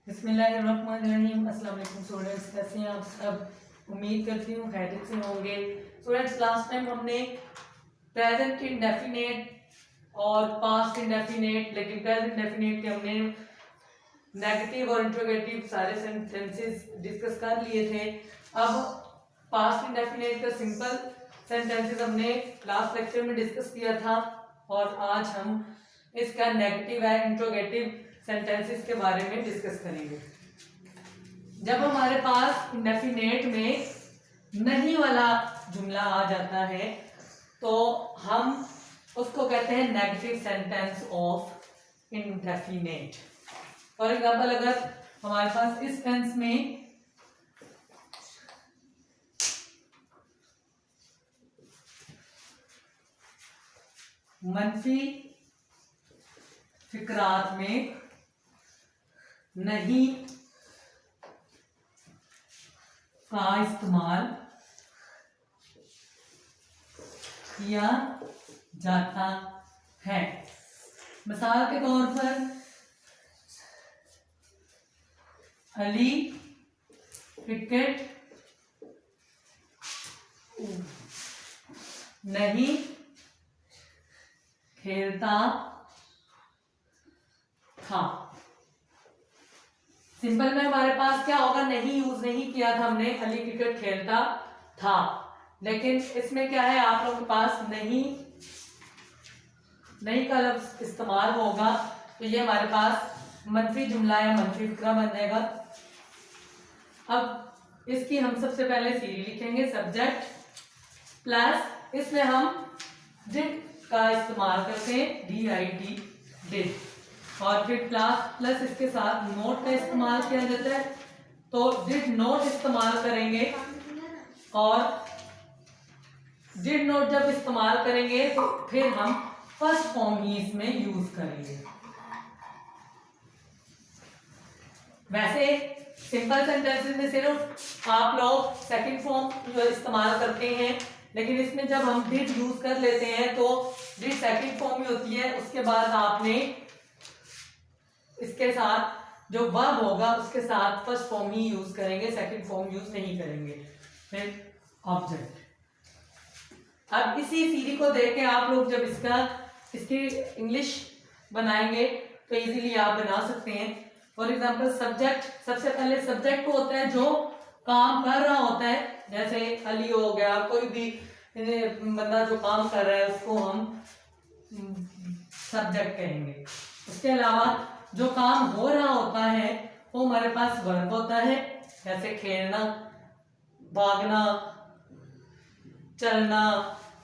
बिस्मिल्लाहिर्रहमानिर्रहीम। अस्सलाम वालेकुम स्टूडेंट्स, कैसे हैं आप सब? उम्मीद करती हूँ खैरियत से होंगे। स्टूडेंट्स, लास्ट टाइम हमने प्रेजेंट इंडेफिनेट और पास्ट इंडेफिनेट, लेकिन प्रेजेंट इंडेफिनेट के हमने नेगेटिव और इंट्रोगेटिव सारे सेंटेंसेस डिस्कस कर लिए थे। अब पास्ट इंडेफिनेट का सिंपल सेंटेंसेस हमने लास्ट लेक्चर में डिस्कस किया था और आज हम इसका नेगेटिव है इंट्रोगेटिव सेंटेंसेस के बारे में डिस्कस करेंगे। जब हमारे पास इंडेफिनेट में नहीं वाला जुमला आ जाता है तो हम उसको कहते हैं negative sentence of indefinite. For example, अगर हमारे पास इस टेंस में मनफी फिक्रात में नहीं का इस्तेमाल किया जाता है। मिसाल के तौर पर अली क्रिकेट नहीं खेलता था। सिंपल में हमारे पास क्या होगा, नहीं यूज नहीं किया था हमने, अली क्रिकेट खेलता था। लेकिन इसमें क्या है, आप लोगों के पास नहीं का लफ्ज इस्तेमाल होगा तो ये हमारे पास मनफी जुमला या मनफी फिक्रा बन जाएगा। अब इसकी हम सबसे पहले सीरी लिखेंगे, सब्जेक्ट प्लस इसमें हम डिड का इस्तेमाल करते हैं, DID डिड, और फिर प्लस इसके साथ नोट का इस्तेमाल किया जाता है तो डिड नोट इस्तेमाल करेंगे। और डिड नोट जब इस्तेमाल करेंगे तो फिर हम फर्स्ट फॉर्म ही इसमें यूज करेंगे। वैसे सिंपल सेंटेंसेस में सिर्फ आप लोग सेकंड फॉर्म इस्तेमाल करते हैं, लेकिन इसमें जब हम डिड यूज कर लेते हैं तो डिड सेकंड फॉर्म ही होती है। उसके बाद आपने इसके साथ जो वर्ब होगा उसके साथ फर्स्ट फॉर्म ही यूज करेंगे, सेकंड फॉर्म यूज नहीं करेंगे। फिर ऑब्जेक्ट। अब इसी सीरी को देख के आप लोग जब इसकी इंग्लिश बनाएंगे तो इजीली आप बना सकते हैं। फॉर एग्जांपल, सब्जेक्ट, सबसे पहले सब्जेक्ट को होता है जो काम कर रहा होता है, जैसे अली हो गया, कोई भी बंदा जो काम कर रहा है उसको हम सब्जेक्ट कहेंगे। उसके अलावा जो काम हो रहा होता है वो हमारे पास वर्ब होता है, जैसे खेलना, भागना, चलना,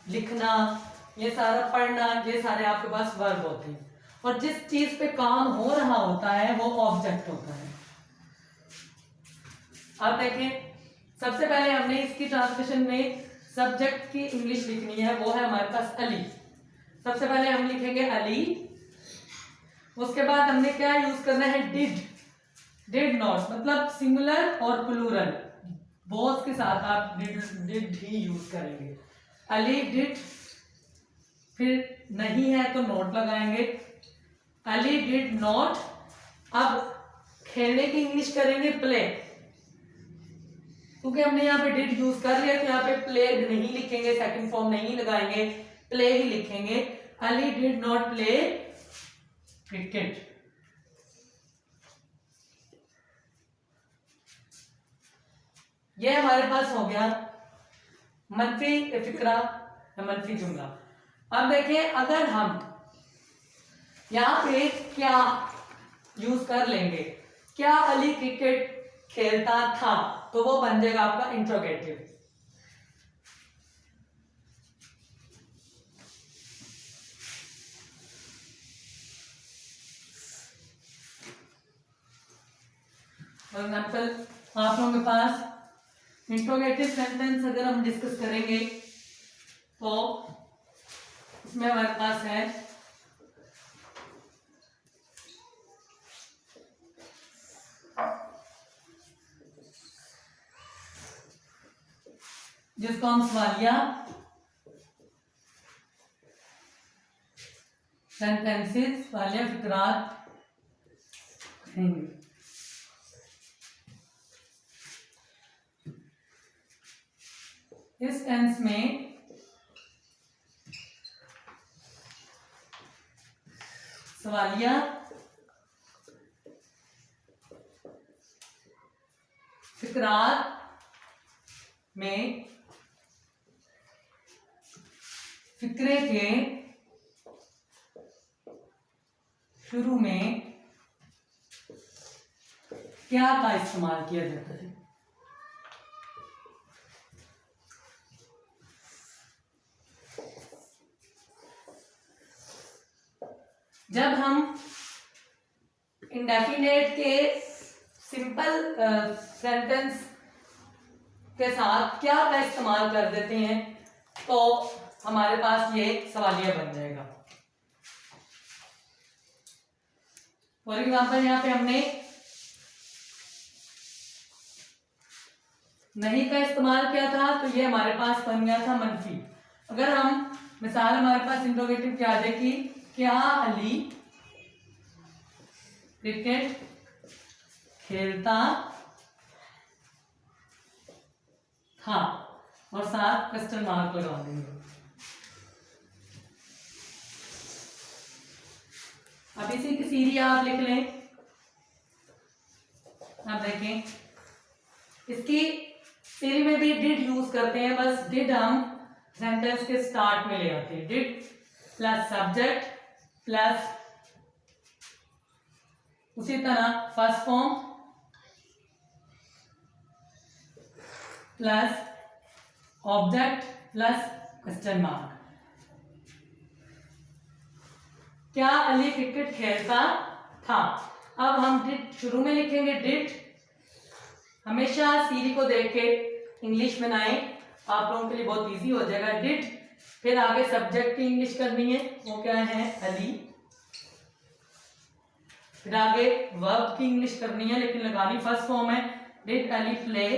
लिखना, ये सारा पढ़ना, ये सारे आपके पास वर्ब होते हैं। और जिस चीज पे काम हो रहा होता है वो ऑब्जेक्ट होता है। अब देखें, सबसे पहले हमने इसकी ट्रांसलेशन में सब्जेक्ट की इंग्लिश लिखनी है, वो है हमारे पास अली। सबसे पहले हम लिखेंगे अली, उसके बाद हमने क्या यूज करना है, डिड नॉट, मतलब सिंगुलर और प्लूरल बोथ के साथ आप डिड ही यूज करेंगे। अली डिड, फिर नहीं है तो नोट लगाएंगे, अली डिड नॉट। अब खेलने की इंग्लिश करेंगे प्ले, क्योंकि हमने यहाँ पे डिड यूज कर लिया तो यहाँ पे प्ले नहीं लिखेंगे, सेकंड फॉर्म नहीं लगाएंगे, प्ले ही लिखेंगे। Ali did not play cricket. ये हमारे पास हो गया मनफी फिक्रा या मनफी जुमला। अब देखिए, अगर हम यहाँ पे क्या यूज कर लेंगे, क्या अली क्रिकेट खेलता था, तो वो बन जाएगा आपका इंट्रोगेटिव। फॉर एग्जाम्पल, आप लोगों के पास इंट्रोगेटिव सेंटेंस अगर हम डिस्कस करेंगे तो इसमें हमारे पास है जिसको हम सवालिया सेंटेंसेस वाले फिक्रात कहेंगे। टेंस में सवालिया फिकरात में फिक्रे के शुरू में क्या का इस्तेमाल किया जाता है? जब हम इंडेफिनेट के सिंपल सेंटेंस के साथ क्या का इस्तेमाल कर देते हैं तो हमारे पास ये सवालिया बन जाएगा। फॉर एग्जाम्पल यहाँ पे हमने नहीं का इस्तेमाल किया था तो ये हमारे पास बन गया था मनफी। अगर हम मिसाल हमारे पास इंट्रोगेटिव क्या आ जाएगी, क्या अली क्रिकेट खेलता था, और साथ क्वेश्चन मार्क लगा देंगे। अब इसी की सीरी आप लिख लें। अब देखें इसकी सीरी में भी डिड यूज करते हैं, बस डिड हम सेंटेंस के स्टार्ट में ले आते हैं। डिड प्लस सब्जेक्ट प्लस उसी तरह first form plus object plus question mark. क्या अली क्रिकेट खेलता था। अब हम डिड शुरू में लिखेंगे। डिड हमेशा सीरी को देख के इंग्लिश में बनाएं, आप लोगों के लिए बहुत इजी हो जाएगा। डिड फिर आगे सब्जेक्ट की इंग्लिश करनी है, वो क्या है अली। फिर आगे वर्ब की इंग्लिश करनी है लेकिन लगानी फर्स्ट फॉर्म है। डिड अली प्ले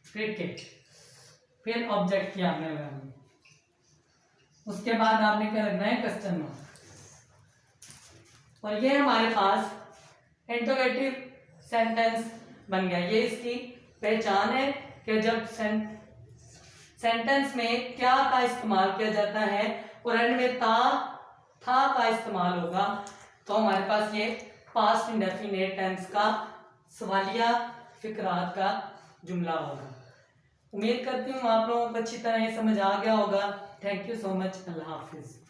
क्रिकेट, फिर ऑब्जेक्ट की आपने लगानी है। उसके बाद आपने क्या लगना है क्वेश्चन मार्क। और ये हमारे पास इंट्रोगेटिव सेंटेंस बन गया। ये इसकी पहचान है कि जब सेंटेंस में क्या का इस्तेमाल किया जाता है और एंड में था का इस्तेमाल होगा तो हमारे पास ये पास्ट इंडेफिनिट टेंस का सवालिया फिकरात का जुमला होगा। उम्मीद करती हूँ आप लोगों को अच्छी तरह ये समझ आ गया होगा। Thank you so much. Allah Hafiz.